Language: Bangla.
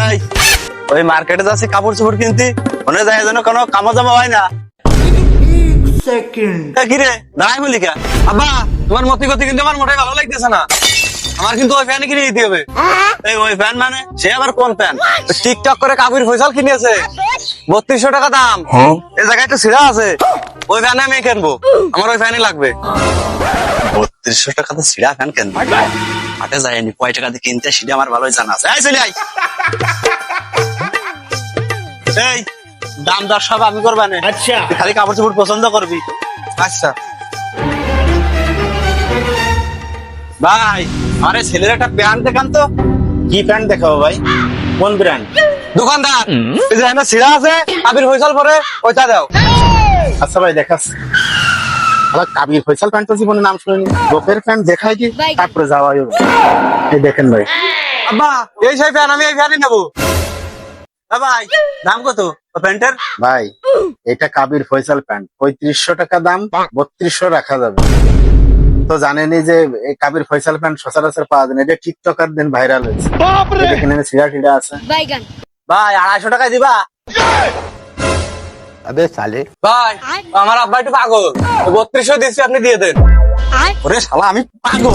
এই ওই মার্কেটে যাচ্ছি কাপড় চোপড় কিনতে, মনে যায় যেন কোনো কামা জামা হয় না। কিরে দাঁড়াই বলি কে? আব্বা তোমার মতি গতি কিন্তু আমার মোটাই ভালো লাগতেছে না। আমার কিন্তু ওই ফ্যান কিনে দিতে হবে। এই ওই ফ্যান মানে সে আবার কোন ফ্যান? টিকটক করে কাবির ফয়সাল কিনেছে, 3200 টাকা দাম। এই জায়গায় একটা ছিঁড়া আছে, ওই ফ্যানে আমি কিনবো, আমার ওই ফ্যানই লাগবে। 3200 টাকা তো ছিঁড়া ফ্যান কিনবো, হাটে যায়নি কয় টাকা দিয়ে কিনতে সেটা আমার ভালোই জানা আছে। এই চলে আয়। এই দাম দর সব আমি করবা না, আচ্ছা খালি কাপড় চোপড় পছন্দ করবি। আচ্ছা ভাই, আরে ছেলের একটা প্যান্ট দেখান তো। কি প্যান্ট দেখাবো ভাই? কোন ব্র্যান্ড? দোকানদার এই যে এখানে ছিঁড়া আছে, কাবির ফয়সাল পরে ওইটা দাও। আচ্ছা ভাই দেখাচ্ছি। আবার কাবির ফয়সাল প্যান্ট তো জীবনে নাম শুনিনি, গোপের প্যান্ট দেখাই কি তারপরে যাওয়া হবে। এই দেখেন ভাই। আব্বা এই সেই প্যান্ট, আমি এই প্যান্টই নেবো। ভাই দাম কত প্যান্টের? ভাই এটা কাবির ফয়সাল প্যান্ট, 3500 টাকা দাম, 3200 রাখা যাবে। তো জানেনই যে এই কাবির ফয়সাল প্যান্ট সচরাচর পাওয়া যায় না, এটা টিকটকার দিন ভাইরাল হয়েছে। এখানে ছিঁড়া টিড়া আছে। ভাই 250 টাকায় দিবা? আবে সালে ভাই আমার আব্বা একটু পাগল, 3200 দিচ্ছি, আপনি দিয়ে দেন। ওরে শালা আমি পাগল।